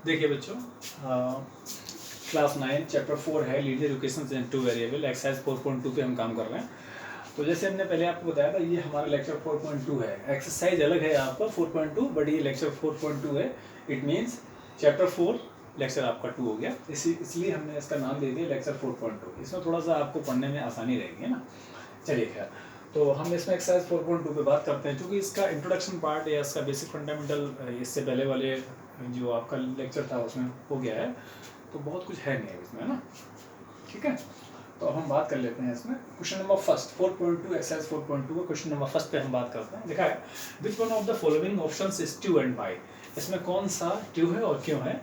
देखिए बच्चों, class 9 chapter 4 है लीनियर इक्वेशंस इन टू वेरिएबल, एक्सरसाइज 4.2 पे हम काम कर रहे हैं। तो जैसे हमने पहले आपको बताया था, ये हमारा लेक्चर 4.2 है। एक्सरसाइज अलग है आपका 4.2, बट ये लेक्चर 4.2 है। इट मीन्स चैप्टर 4 लेक्चर आपका 2 हो गया, इसलिए हमने इसका नाम दे दिया लेक्चर 4.2। इसमें थोड़ा सा आपको पढ़ने में आसानी रहेगी, है ना। चलिए खैर, तो हम इसमें एक्सरसाइज 4.2 पे बात करते हैं, क्योंकि इसका इंट्रोडक्शन पार्ट या इसका बेसिक फंडामेंटल इससे पहले वाले जो आपका लेक्चर था उसमें हो गया है, तो बहुत कुछ है नहीं इसमें, है ना। ठीक है, तो अब हम बात कर लेते हैं इसमें क्वेश्चन नंबर फर्स्ट 4.2 एक्सरसाइज 4.2 का क्वेश्चन नंबर फर्स्ट पे हम बात करते हैं। लिखा है which one of the following options is true and why. इसमें कौन सा ट्रू है और क्यों है।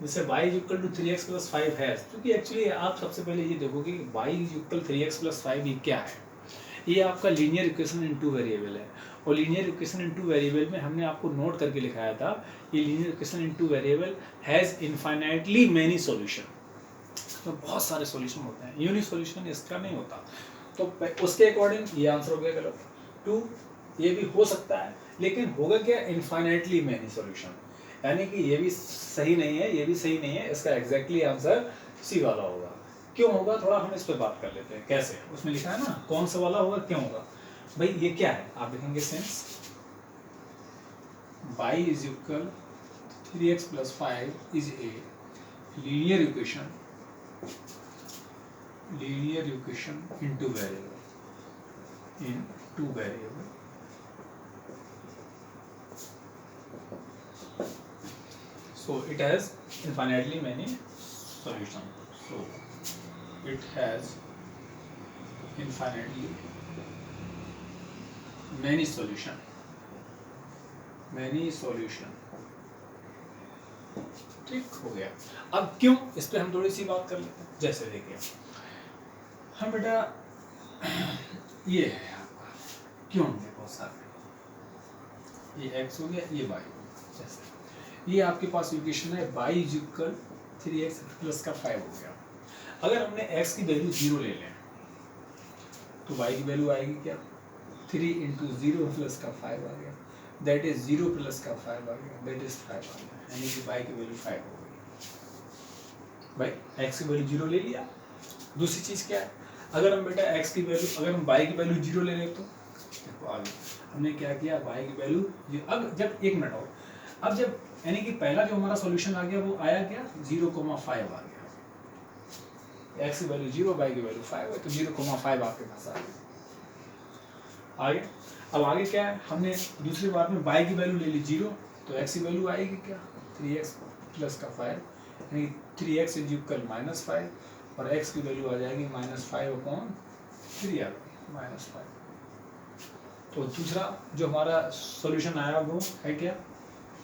जैसे y is equal to 3x + 5 है, क्योंकि एक्चुअली आप सबसे पहले ये देखोगे कि y इज इक्वल 3x + 5 ये क्या है। ये आपका linear equation in two variable है, और linear equation in two variable में हमने आपको नोट करके लिखाया था, ये linear equation in two variable has infinitely many solution. तो बहुत सारे सॉल्यूशन होते हैं, यूनिक सॉल्यूशन इसका नहीं होता। तो उसके अकॉर्डिंग ये आंसर हो गया गलत। 2 ये भी हो सकता है, लेकिन होगा क्या, इनफाइनाइटली मैनी सॉल्यूशन, यानी कि ये भी सही नहीं है, ये भी सही नहीं है। इसका एग्जैक्टली आंसर सी वाला होगा। क्यों होगा, थोड़ा हम इस पर बात कर लेते हैं। कैसे, उसमें लिखा है ना कौन सा वाला होगा, क्यों होगा। भाई ये क्या है, आप देखेंगे sense y is equal 3x + 5 is a linear equation into variable so it has infinitely many solution, so it has infinitely many solution ठीक हो गया। अब क्यों, इस पे हम थोड़ी सी बात कर लेते हैं। जैसे देखिए हम बेटा ये है आपका, क्यों देखो सारे, ये x हो गया, ये y हो गया। जैसे ये आपके पास इक्वेशन है y इज इक्वल 3x + 5 हो गया। अगर हमने x की वैल्यू 0 ले लें तो y की वैल्यू आएगी क्या, 3 × 0 + 5 आ गया, दैट इज 0 + 5 आ गया, दैट इज 5 आ गया, यानी कि y की वैल्यू 5 हो गई। भाई x की वैल्यू 0 ले लिया। दूसरी चीज़ क्या है, अगर हम बेटा x की वैल्यू, अगर हम y की वैल्यू 0 ले लें तो देखो आगे हमने क्या किया, y की वैल्यू, अब जब 1 मिनट हो, अब जब यानी कि पहला जो हमारा सॉल्यूशन आ गया वो आया क्या, 0,5 आ गया। x की वैल्यू 0, y की वैल्यू 5 है, तो 0,5 आपके पास आ गया। आगे अब आगे क्या है, हमने दूसरी बात में y की वैल्यू ले ली 0, तो x की वैल्यू आएगी क्या, 3x + 5, यानी 3x इज इक्वल -5, और x की वैल्यू आ जाएगी -5/3 आ गई, -5। तो दूसरा जो हमारा सॉल्यूशन आया वो है क्या,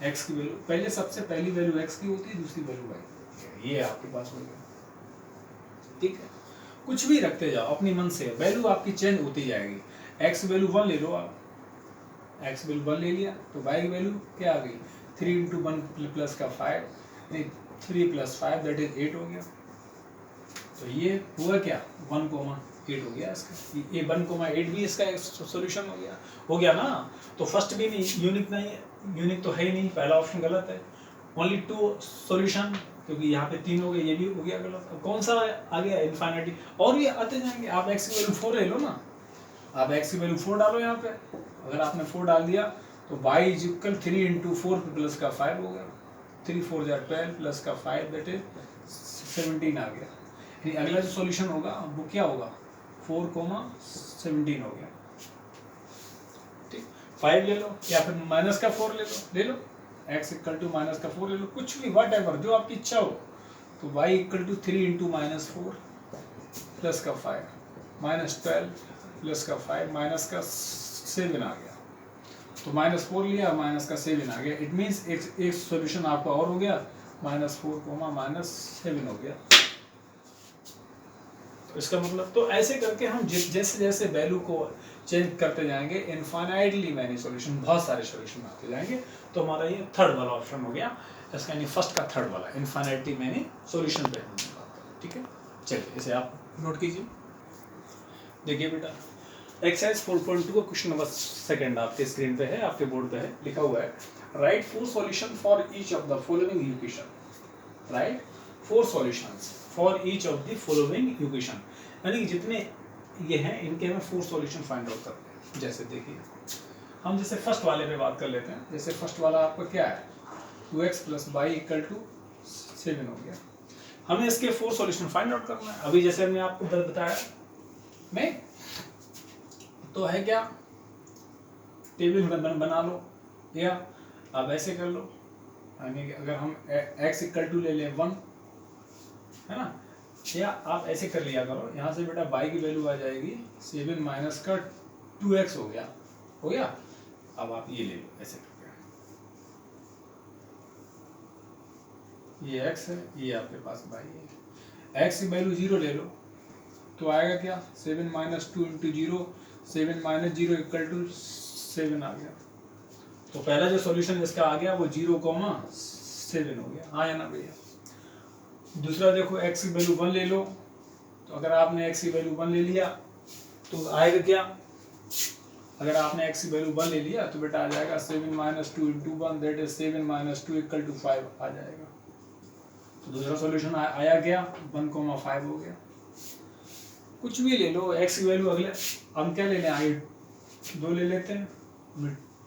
x की वैल्यू, पहले सबसे पहली वैल्यू x की होती है, दूसरी वैल्यू y की होती है। ये आपके पास हो गया, ठीक है। कुछ भी रखते जाओ अपनी मन से, वैल्यू आपकी चेंज होती जाएगी। x वैल्यू 1 ले लो आप, x वैल्यू 1 ले लिया, तो y की वैल्यू क्या आ गई, 3 × 1 + 5, नहीं 3 + 5 दैट इज 8 हो गया। तो ये हुआ क्या, 1,8 हो गया इसका, ये 1,8 भी इसका सॉल्यूशन हो गया ना। तो फर्स्ट भी नहीं, यूनिक तो है ही नहीं, पहला ऑप्शन गलत है। ओनली 2 सॉल्यूशन, क्योंकि यहाँ पे 3 हो गए, ये भी हो गया गलत। अब कौन सा आ गया, इनफाइनिटी, और ये आते जाएंगे। आप x की वैल्यू 4 ले लो ना, आप x की वैल्यू 4 डालो यहाँ पे, अगर आपने 4 डाल दिया तो y इज इक्वल 3 × 4 + 5 हो गया, 3 4 = 12 + 5 दैट इज 17 आ गया। यानी अगला जो सॉल्यूशन होगा वो क्या होगा, 4,17 हो गया, ठीक। 5 ले लो या फिर -4 ले लो, x = -4 ले लो, कुछ भी वट एवर जो आपकी इच्छा हो। तो y = 3 × -4 + 5 -12 + 5 -7 आ गया, तो -4 लिया, -7 आ गया। इट मीन्स एक सॉल्यूशन आपका और हो गया, -4, -7 हो गया। तो इसका मतलब, तो ऐसे करके हम जैसे जैसे वैल्यू को चेंज करते जाएंगे, इनफाइनाइटली मैनी सॉल्यूशन, बहुत सारे सॉल्यूशन आते जाएंगे। तो हमारा ये थर्ड वाला ऑप्शन हो गया इसका, यानी फर्स्ट का थर्ड वाला, इनफाइनाइटली मैनी सॉल्यूशन पे हमने बात करी, ठीक है। चलिए इसे आप नोट कीजिए। देखिए बेटा, एक्सरसाइज 4.2 का क्वेश्चन नंबर सेकंड आपके स्क्रीन पे है, आपके बोर्ड पे है, लिखा हुआ है right 4 solution for each of the following equation. Right 4 solutions for each of the following equation, यानी कि जितने ये हैं इनके हमें 4 सॉल्यूशन फाइंड आउट करते हैं। जैसे देखिए हम जैसे फर्स्ट वाले पे बात कर लेते हैं। जैसे फर्स्ट वाला आपका क्या है 2x plus Y equal to 7 हो गया। हमें इसके 4 सॉल्यूशन फाइंड आउट करना है। अभी जैसे हमने आपको बताया नहीं तो है क्या, टेबल बना लो या आप ऐसे कर लो, यानी कि अगर हम x इक्वल टू ले लें 1 है ना, या आप ऐसे कर लिया करो, यहाँ से बेटा y की वैल्यू आ जाएगी 7 माइनस का 2x हो गया। अब आप ये ले लो ऐसे करके, ये x है, ये आपके पास y है। x की वैल्यू 0 ले लो तो आएगा क्या 7 minus 2 into 0, 7 minus 0 equal to 7 आ गया। तो पहला जो सॉल्यूशन इसका आ गया वो 0,7 हो गया, हाँ या ना भैया। दूसरा देखो x की वैल्यू 1 ले लो, तो अगर आपने x की वैल्यू 1 ले लिया तो आएगा क्या, अगर आपने x की वैल्यू 1 ले लिया तो बेटा आ जाएगा 7 minus 2 into 1 that is 7 minus 2 equal to 5 आ जाएगा। तो दूसरा सॉल्यूशन आया क्या 1,5 हो गया। कुछ भी ले लो x की वैल्यू, अगले हम क्या ले लें आगे 2 ले लेते हैं,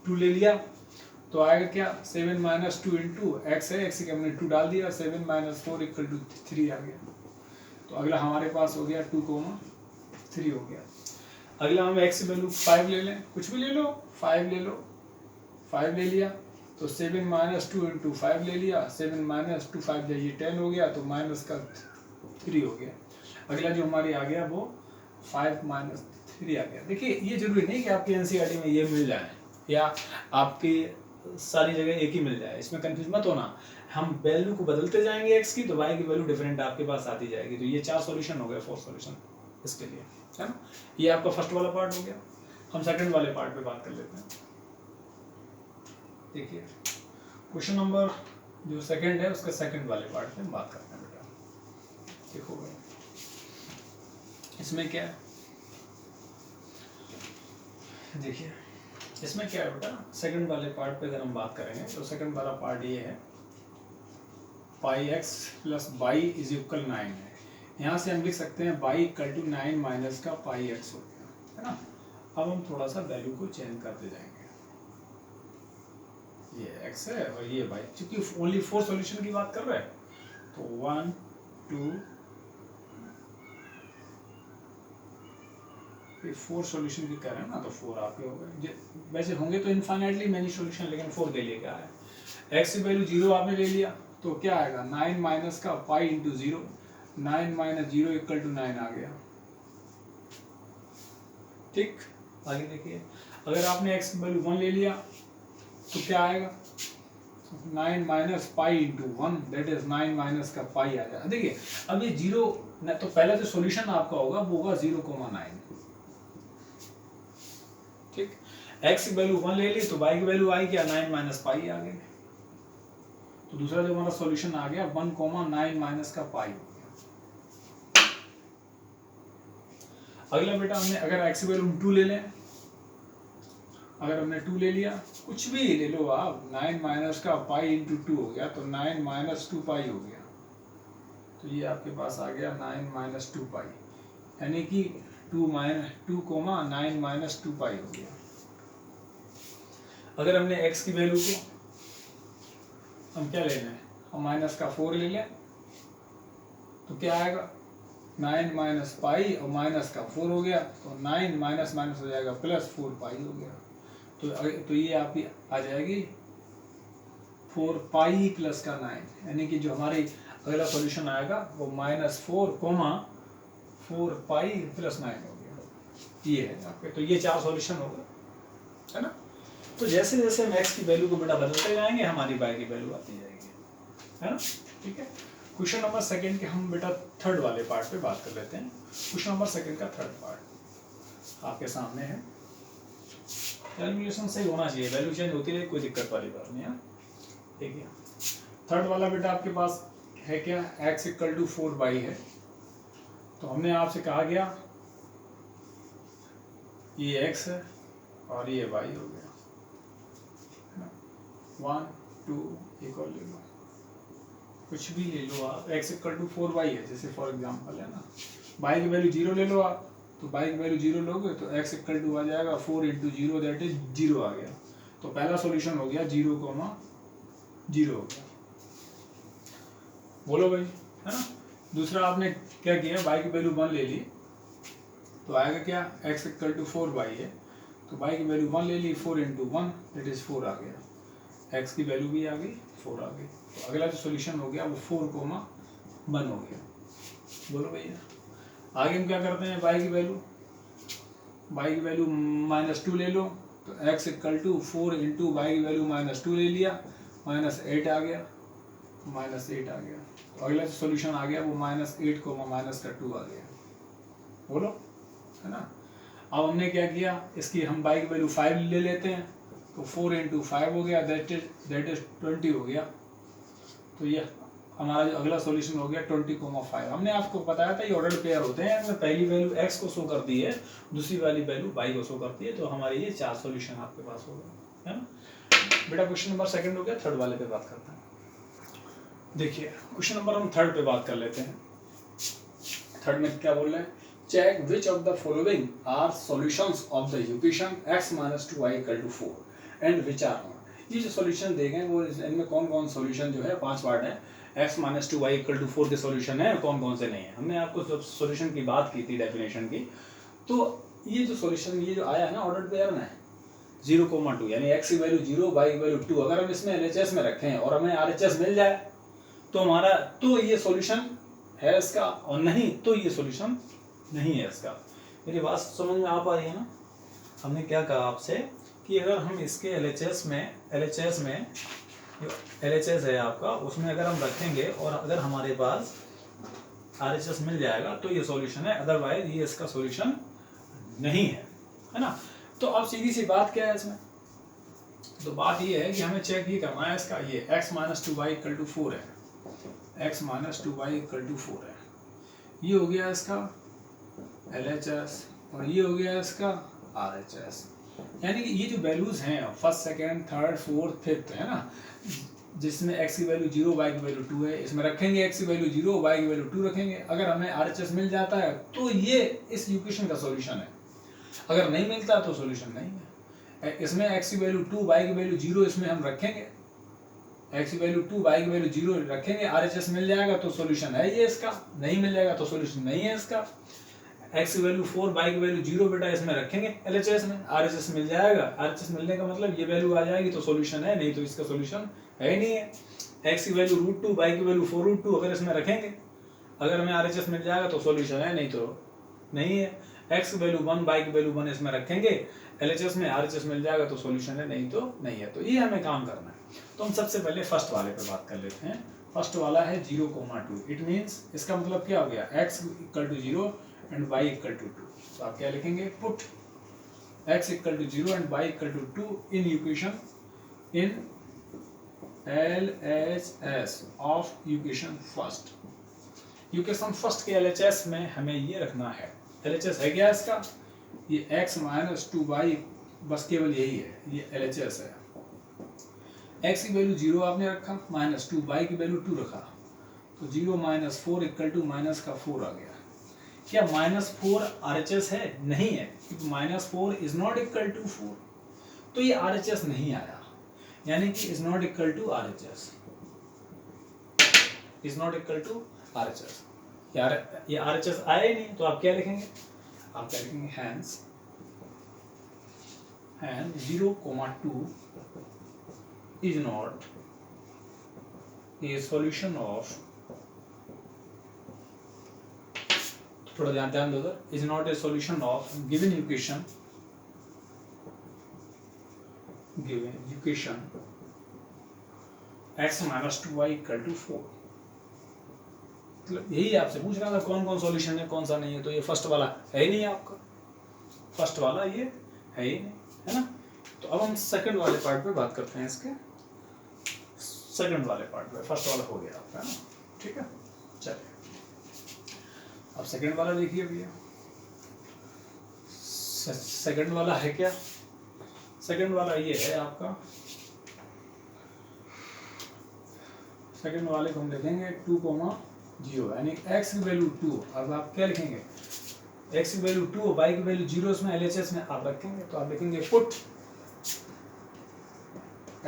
2 ले लिया तो आएगा क्या 7 माइनस 2 इंटू एक्स है, एक्स के हमने 2 डाल दिया, 7 माइनस 4 इक्वल टू 3 आ गया। तो अगला हमारे पास हो गया 2,3 हो गया। अगला हम एक्स की वैल्यू 5 ले लें, कुछ भी ले लो 5 ले लो, 5 ले लिया तो 7 माइनस 2 इंटू 5 ले लिया, 7 माइनस 2 5 जाइए 10 हो गया, तो माइनस का 3 हो गया। अगला जो हमारी आ गया वो 5 माइनस 3 आ गया। देखिए ये जरूरी नहीं कि आपके एनसीईआरटी में ये मिल जाए या आपकी सारी जगह एक ही मिल जाए, इसमें कंफ्यूज मत होना। हम वैल्यू को बदलते जाएंगे x की तो y की वैल्यू डिफरेंट आपके पास आती जाएगी। तो ये 4 सॉल्यूशन हो गए, 4 सॉल्यूशन इसके लिए, है ना। ये आपका फर्स्ट वाला पार्ट हो गया। हम सेकंड वाले पार्ट पे बात कर लेते हैं। देखिए क्वेश्चन नंबर जो सेकंड है उसका सेकंड वाले पार्ट पे हम बात करते हैं बेटा। देखो इसमें क्या है, देखिए इसमें क्या है बेटा, सेकंड वाले पार्ट पे अगर हम बात करेंगे तो सेकंड वाला पार्ट ये है pi x plus y is equal 9 है। यहाँ से हम लिख सकते हैं वाई इक्वल टू 9 माइनस का पाई एक्स हो गया, है ना। अब हम थोड़ा सा वैल्यू को चेंज करते जाएंगे, ये x है और ये y, क्योंकि ओनली 4 सॉल्यूशन की बात कर रहे हैं तो 1 2 4 सॉल्यूशन की कर रहे हैं ना, तो 4 आपके हो गए। वैसे होंगे तो इनफाइनाइटली मैनी सॉल्यूशन, लेकिन 4 ले लिए क्या है, x की वैल्यू 0 आपने ले लिया तो क्या आएगा 9 माइनस का pi into 0, 9 minus 0 equal to 9 आ गया। ठीक, आगे देखिए अगर आपने x की वैल्यू 1 ले लिया तो क्या आएगा 9 minus pi into 1 that is 9 minus का पाई आ जाएगा। देखिए अब ये 0 तो पहला जो सॉल्यूशन आपका होगा वो होगा 0,9। ठीक, x की वैल्यू 1 ले ली तो y की वैल्यू आई क्या 9 माइनस पाई आ गई। तो दूसरा जो हमारा सॉल्यूशन आ गया 1,9 माइनस का पाई हो गया। अगला बेटा हमने अगर x की वैल्यू 2 ले लें, अगर हमने 2 ले लिया, कुछ भी ले लो आप, 9 माइनस का पाई इंटू 2 हो गया तो 9 माइनस 2 पाई हो गया। तो ये आपके पास आ गया 9 माइनस 2 पाई, यानी कि 2 माइनस 2,9 माइनस 2 पाई हो गया। अगर हमने x की वैल्यू को हम क्या ले लें, हम माइनस का 4 ले लें तो क्या आएगा 9 माइनस पाई और माइनस का 4 हो गया, तो 9 माइनस माइनस हो जाएगा प्लस 4 पाई हो गया। तो ये आपकी आ जाएगी 4 पाई प्लस का 9, यानी कि जो हमारी अगला सॉल्यूशन आएगा वो -4, 4 पाई प्लस 9 हो गया। ये है आपके, तो ये 4 सॉल्यूशन हो गए, है ना। तो जैसे जैसे हम x की वैल्यू को बेटा बदलते जाएंगे हमारी y की वैल्यू आती जाएगी, है ना। ठीक है, क्वेश्चन नंबर सेकंड के हम बेटा थर्ड वाले पार्ट पे बात कर लेते हैं। क्वेश्चन नंबर सेकंड का थर्ड पार्ट आपके सामने है। कैलकुलेशन सही होना चाहिए, वैल्यू चेंज होती रहे कोई दिक्कत वाली बात नहीं है। देखिए थर्ड वाला बेटा आपके पास है क्या, x इक्वल टू 4y है। तो हमने आपसे कहा गया ये x है और ये y हो गया, 1 2 एक और ले लो, कुछ भी ले लो आप, x इक्वल टू 4y है जैसे फॉर एग्जांपल है ना, y की वैल्यू 0 ले लो आप, तो y की वैल्यू 0 लोगे तो x इक्वल टू आ जाएगा 4 इंटू 0 दैट इज 0 आ गया। तो पहला सॉल्यूशन हो गया 0, 0 हो गया। बोलो भाई, है ना। दूसरा आपने क्या किया, y की वैल्यू 1 ले ली तो आएगा क्या, x इक्वल टू 4y है, तो y की वैल्यू 1 ले ली, 4 इंटू 1 दैट इज 4 आ गया, x की वैल्यू भी आ गई 4 आ गई। तो अगला जो सॉल्यूशन हो गया वो 4, 1 हो गया। बोलो भैया, आगे हम क्या करते हैं, y की वैल्यू -2 ले लो, तो x equal to 4 into y की वैल्यू -2 ले लिया, -8 आ गया, -8 आ गया। तो अगला जो सॉल्यूशन आ गया वो -8 को -2 आ गया। बोलो, है ना। अब हमने क्या किया, इसकी हम y की वैल्यू 5 ले लेते हैं, तो 4 इंटू 5 हो गया, दैट इज 20 हो गया। तो ये हमारा जो अगला सॉल्यूशन हो गया 20,5। हमने आपको बताया था ये ऑर्डर्ड पेयर होते हैं, इसमें पहली वैल्यू x को शो करती है, दूसरी वाली वैल्यू y को शो करती है। तो हमारे ये 4 सॉल्यूशन आपके पास हो गए, है ना बेटा। क्वेश्चन नंबर 2 हो गया, थर्ड वाले पे बात करते हैं। देखिए क्वेश्चन नंबर हम थर्ड पे बात कर लेते हैं। थर्ड में क्या बोल रहे हैं, check which of the following are solutions of the equation x - 2y = 4 and which are not. ये जो सॉल्यूशन देखें वो इनमें कौन कौन सॉल्यूशन जो है 5 पार्ट है, x - 2y = 4 के सॉल्यूशन है, कौन कौन से नहीं है। हमने आपको जब सॉल्यूशन की बात की थी डेफिनेशन की, तो ये जो सॉल्यूशन ये जो आया है ना ऑर्डर्ड पेयर में 0,2 यानी x की वैल्यू 0, y की वैल्यू 2, अगर हम इसमें LHS में रखें और हमें RHS मिल जाए तो हमारा तो ये सॉल्यूशन है इसका, और नहीं तो ये सॉल्यूशन नहीं है इसका। मेरी बात समझ में आ पा रही है ना। हमने क्या कहा आपसे कि अगर हम इसके LHS में जो LHS है आपका, उसमें अगर हम रखेंगे और अगर हमारे पास RHS मिल जाएगा तो ये सॉल्यूशन है, अदरवाइज ये इसका सॉल्यूशन नहीं है ना। तो अब सीधी सी बात क्या है इसमें, तो बात ये है कि हमें चेक ये करना है इसका, ये x - 2y = 4 है, x - 2y = 4 है, ये हो गया इसका LHS और ये हो गया इसका RHS। यानी कि ये जो वैल्यूज हैं first, second, third, fourth, fifth, है ना, जिसमें x की वैल्यू 0, y की वैल्यू 2 है, इसमें रखेंगे x की वैल्यू 0, y की वैल्यू 2 रखेंगे। अगर हमें RHS मिल जाता है तो ये इस इक्वेशन का सॉल्यूशन है, अगर नहीं मिलता तो सॉल्यूशन नहीं है। इसमें x की वैल्यू 2, y की वैल्यू 0 इसमें हम रखेंगे, x की वैल्यू 2, y की वैल्यू 0 रखेंगे, RHS मिल जाएगा तो सॉल्यूशन है ये इसका, नहीं मिल जाएगा तो सॉल्यूशन नहीं है इसका। x की वैल्यू 4, y की वैल्यू 0 बेटा इसमें रखेंगे LHS में, RHS मिल जाएगा, RHS मिलने का मतलब ये वैल्यू आ जाएगी तो सॉल्यूशन है, नहीं तो इसका सॉल्यूशन है ही नहीं है। x की वैल्यू √2, y की वैल्यू 4√2 अगर इसमें रखेंगे, अगर हमें RHS मिल जाएगा तो सॉल्यूशन है, नहीं तो नहीं है। x की वैल्यू 1, y की वैल्यू 1 इसमें रखेंगे, LHS में RHS मिल जाएगा तो सॉल्यूशन है, नहीं तो नहीं है। तो ये हमें काम करना है। तो हम सबसे पहले फर्स्ट वाले पे बात कर लेते हैं। फर्स्ट वाला है 0,2। इट मीन्स इसका मतलब क्या हो गया, x = 0 एंड y = 2। तो आप क्या लिखेंगे, put x = 0 and y = 2 in equation in LHS of equation first. Equation first के LHS में हमें ये रखना है, LHS है क्या इसका, ये x - 2y, बस केवल यही है, ये LHS है। x की वैल्यू 0 आपने रखा, -2, y की वैल्यू 2 रखा, तो 0 - 4 = -4 आ गया। क्या -4 RHS है, नहीं है, क्योंकि -4 इज नॉट इक्वल टू 4, तो ये RHS नहीं आया, यानी कि is not equal to RHS, is not equal to RHS। यार ये RHS आया ही नहीं, तो आप क्या लिखेंगे, आप क्या लिखेंगे, hence 0,2 is not a solution of, थोड़ा ध्यान दो उधर, is not a solution of given equation x - 2y = 4। मतलब यही आपसे पूछ रहा था कौन कौन सॉल्यूशन है कौन सा नहीं है, तो ये फर्स्ट वाला है ही नहीं आपका, फर्स्ट वाला ये है ही नहीं, है ना। तो अब हम सेकंड वाले पार्ट पे बात करते हैं इसके, सेकंड वाले पार्ट पे। फर्स्ट वाला हो गया आपका, है ना, ठीक है। चलिए अब सेकंड वाला देखिए भैया। सेकंड वाला है क्या, सेकंड वाला ये है आपका, सेकंड वाले को हम लिखेंगे 2,0 यानी x की वैल्यू 2। अब आप क्या लिखेंगे, x की वैल्यू 2 और y की वैल्यू 0 इसमें LHS में आप रखेंगे, तो आप लिखेंगे put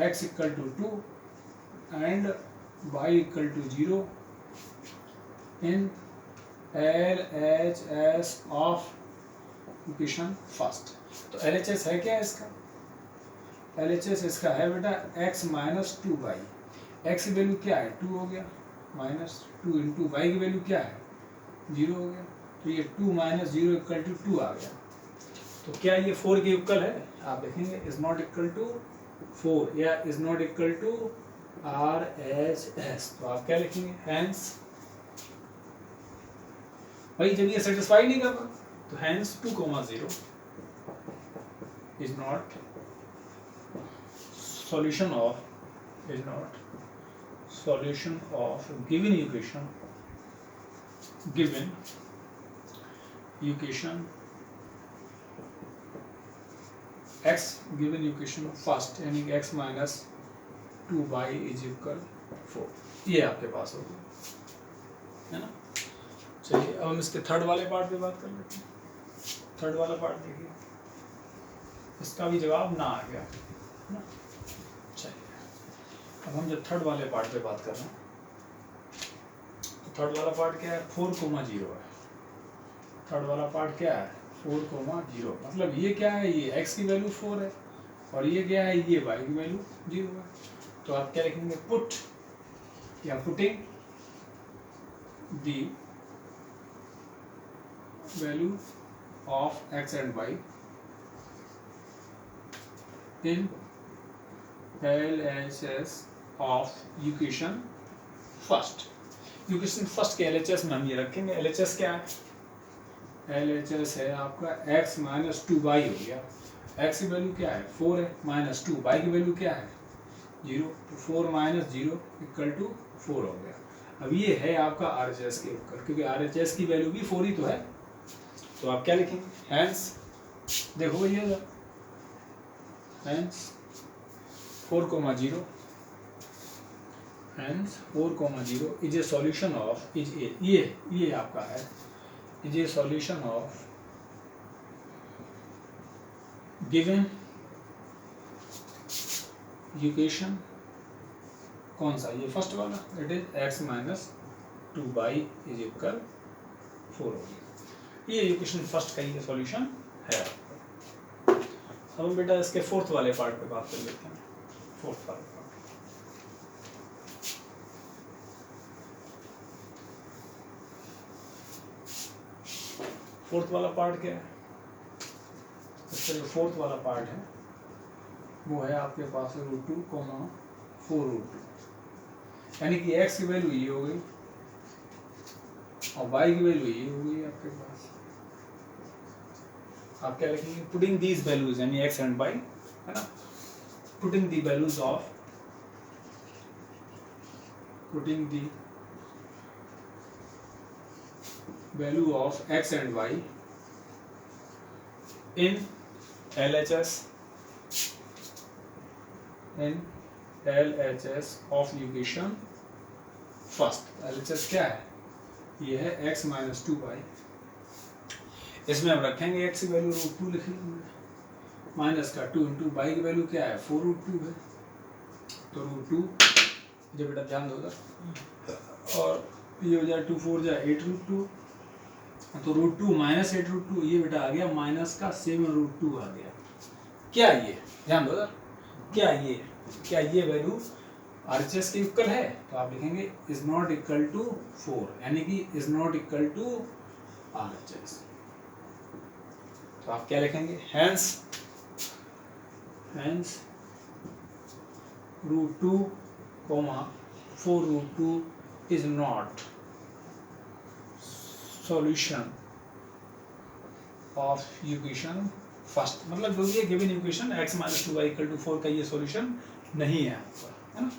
x equal to 2 and y equal to 0 in LHS of equation first. तो LHS है क्या इसका, LHS इसका है बेटा x माइनस 2y। x की वैल्यू क्या है 2 हो गया, माइनस 2 इंटू वाई की वैल्यू क्या है 0 हो गया, तो ये 2 माइनस 0 इक्वल टू 2 आ गया। तो क्या ये 4 के इक्वल है, आप देखेंगे इज नॉट इक्वल टू 4 या is not equal to RHS। तो आप क्या लिखेंगे, हैंस भाई जब ये सेटिस्फाई नहीं कर रहा तो hence 2,0 is not solution of given equation x given equation first यानी x minus 2y is equal 4, ये आपके पास होगा, है ना। चलिए अब हम इसके थर्ड वाले पार्ट पे बात कर लेते हैं। थर्ड वाला पार्ट देखिए, इसका भी जवाब ना आ गया, है ना। चलिए अब हम जब थर्ड वाले पार्ट पे बात कर रहे हैं, तो थर्ड वाला पार्ट क्या है 4,0 है। थर्ड वाला पार्ट क्या है 4,0, मतलब ये क्या है, ये x की वैल्यू 4 है और ये क्या है, ये y की वैल्यू 0 है। तो आप क्या लिखेंगे, पुट या putting the value of x and y in LHS of equation first. Equation first के LHS में हम ये रखेंगे, LHS क्या है, LHS है आपका x माइनस 2y हो गया, x की वैल्यू क्या है 4 है, माइनस 2, y की वैल्यू क्या है 0, तो 4 माइनस 0 इक्वल टू 4 हो गया। अब ये है आपका RHS के ऊपर, क्योंकि RHS की वैल्यू भी 4 ही तो है। तो आप क्या लिखेंगे, हैंस देखो भैया, hence 4,0 hence 4,0 is a solution of is a, ये आपका है is a solution of given equation, कौन सा, ये फर्स्ट वाला, it is x minus 2y is equal 4 हो गया। ये इक्वेशन फर्स्ट का ये सॉल्यूशन है। अब हम बेटा इसके फोर्थ वाले पार्ट पे बात कर लेते हैं। फोर्थ वाले पार्ट, फोर्थ वाला पार्ट क्या है, इसका जो फोर्थ वाला पार्ट है वो है आपके पास √2, 4√2, यानी कि x की वैल्यू ये हो गई और y की वैल्यू ये हो गई आपके पास। आप क्या लिखेंगे, पुटिंग दीज वैल्यूज यानी x एंड y, है ना, putting the values of value of x and y in LHS of equation first। LHS क्या है, ये है x माइनस 2y, इसमें हम रखेंगे x की वैल्यू √2 लिखेंगे, माइनस का 2 इंटू y की वैल्यू क्या है 4√2 है, तो √2 जब बेटा ध्यान दो उधर, और ये हो जाए 2 4 जाए 8√2, तो √2 माइनस 8√2, ये बेटा आ गया माइनस का 7√2 आ गया। क्या ये ध्यान दो उधर, क्या ये वैल्यू RHS के इक्वल है, तो आप लिखेंगे इज नॉट इक्वल टू 4, यानी कि is not equal to RHS। तो आप क्या लिखेंगे, hence √2, 4√2 is not solution of equation first। मतलब जो भी given equation x minus 2y equal to 4 का ये सॉल्यूशन नहीं है आपका, है ना।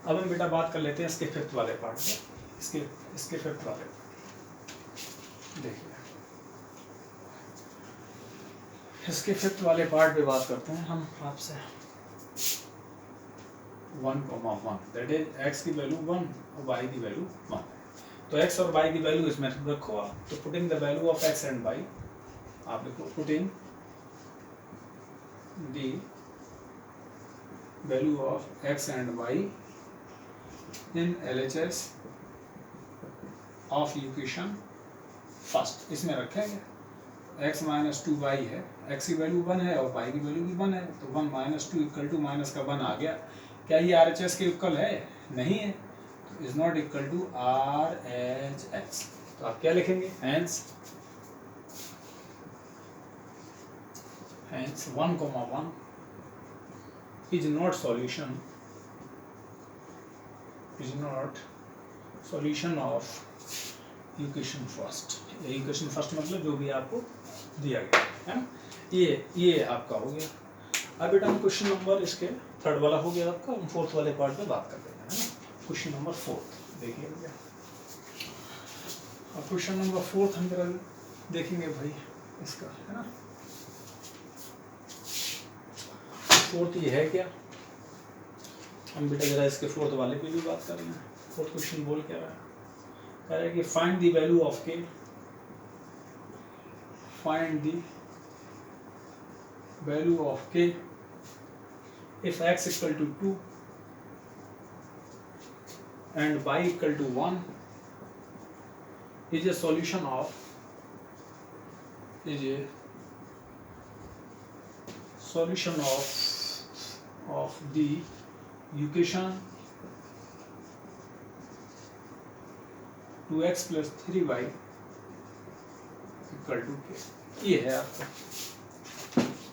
अब हम बेटा बात कर लेते हैं इसके फिफ्थ वाले पार्ट पे, इसके फिफ्थ वाले देखिए, इसके फिफ्थ वाले पार्ट पे बात करते हैं हम आपसे। 1,1 दैट इज x की वैल्यू 1 और y की वैल्यू 1। तो x और y की वैल्यू इसमें रखो आप। तो putting the value of x and y, आप लिखो putting the value of x and y in LHS of equation first. इसमें रखेंगे x माइनस 2y है, x की वैल्यू 1 है और y की वैल्यू भी 1 है, तो 1 माइनस 2 इक्वल टू माइनस का 1 आ गया। क्या ये RHS के इक्वल है? नहीं है, तो is not equal to RHS। तो आप क्या लिखेंगे? Hence 1,1 is not solution of equation first. Equation first मतलब जो भी आपको दिया गया है ना, ये आपका हो गया। अब बेटा हम क्वेश्चन नंबर इसके थर्ड वाला हो गया आपका, हम फोर्थ वाले पार्ट पे बात कर लेते हैं, है ना। क्वेश्चन नंबर 4 देखिए भैया। अब क्वेश्चन नंबर 4 हम जरा देखेंगे भाई इसका, है ना। फोर्थ ये है क्या, हम बेटा जरा इसके फोर्थ वाले पे भी बात कर रहे हैं। फोर्थ क्वेश्चन बोल क्या रहा है, कह रहा है कि फाइंड द वैल्यू ऑफ के, find the value of k if x equal to 2 and y equal to 1 is a solution of the equation 2x plus 3y equal to k. ये है आपका।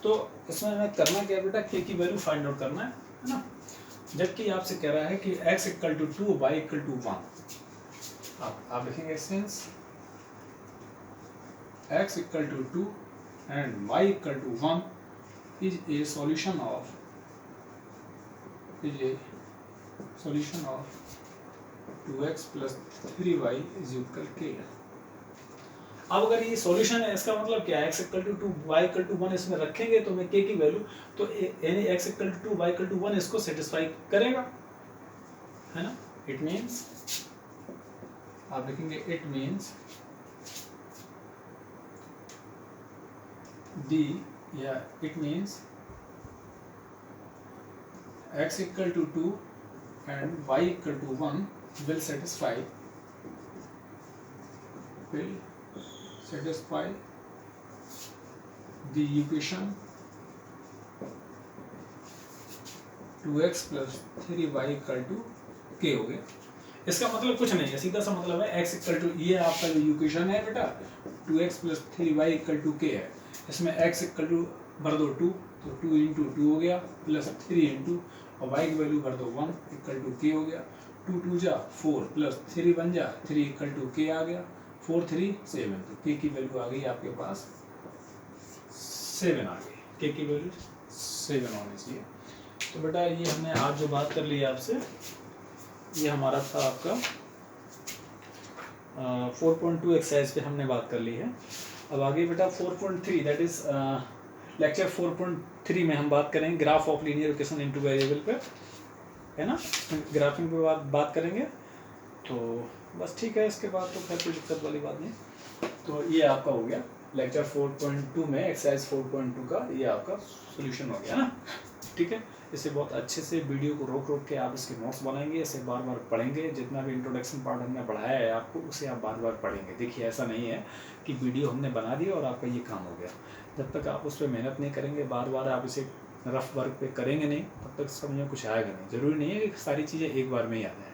तो इसमें हमें करना क्या है बेटा, के की वैल्यू फाइंड आउट करना है ना। जबकि आपसे कह रहा है कि x equal to 2 y equal to 1, आप लिखेंगे since x equal to 2 and y equal to 1 is a solution of 2x plus 3y is equal k. अब अगर ये सॉल्यूशन है, इसका मतलब क्या है, x equal to 2 y equal to 1 इसमें रखेंगे तो मैं k की वैल्यू, तो यानी x equal to 2 y equal to 1 इसको सेटिस्फाई करेगा, है ना। इट मींस आप लिखेंगे it means x equal to 2 and y equal to 1 will satisfy the equation 2x plus 3y equal to k हो गया। इसका मतलब कुछ नहीं है, सीधा सा मतलब है x इक्वल टू, ये आपका जो इक्वेशन है बेटा 2x plus 3y equal to k है। इसमें x इक्वल टू भर दो 2, तो 2 इंटू 2 हो गया, प्लस 3 इंटू और y की वैल्यू भर दो 1 इक्वल टू k हो गया। 2 2 जा 4 प्लस 3 बन जा 3 इक्वल टू k आ गया। 4 3 7, तो k की वैल्यू आ गई आपके पास 7 आ गई, k की वैल्यू 7 होनी चाहिए। तो बेटा ये हमने आज जो बात कर ली है आपसे, ये हमारा था आपका 4.2 एक्सरसाइज पे हमने बात कर ली है। अब आगे बेटा 4.3 दैट इज लेक्चर 4.3 में हम बात करेंगे graph of linear equation into variable पे, है ना। ग्राफिंग पे बात करेंगे। तो बस ठीक है, इसके बाद तो खैर कोई दिक्कत वाली बात नहीं। तो ये आपका हो गया लेक्चर 4.2 में एक्सरसाइज 4.2 का ये आपका सॉल्यूशन हो गया ना, ठीक है। इसे बहुत अच्छे से वीडियो को रोक रोक के आप इसके नोट्स बनाएंगे, इसे बार बार पढ़ेंगे। जितना भी इंट्रोडक्शन पार्ट हमने पढ़ाया है आपको, उसे आप बार बार पढ़ेंगे। देखिए ऐसा नहीं है कि वीडियो हमने बना दी और आपका ये काम हो गया। जब तक आप उस पर मेहनत नहीं करेंगे, बार बार आप इसे रफ वर्क पे करेंगे नहीं, तब तक समझ में कुछ आएगा नहीं। ज़रूरी नहीं है कि सारी चीज़ें एक बार में ही आ जाए,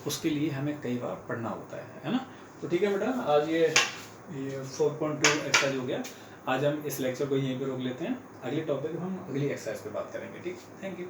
उसके लिए हमें कई बार पढ़ना होता है ना। तो ठीक है बेटा, आज ये 4.2 एक्सरसाइज हो गया। आज हम इस लेक्चर को यहीं पे रोक लेते हैं, अगले टॉपिक हम अगली एक्सरसाइज पे बात करेंगे, ठीक। Thank you.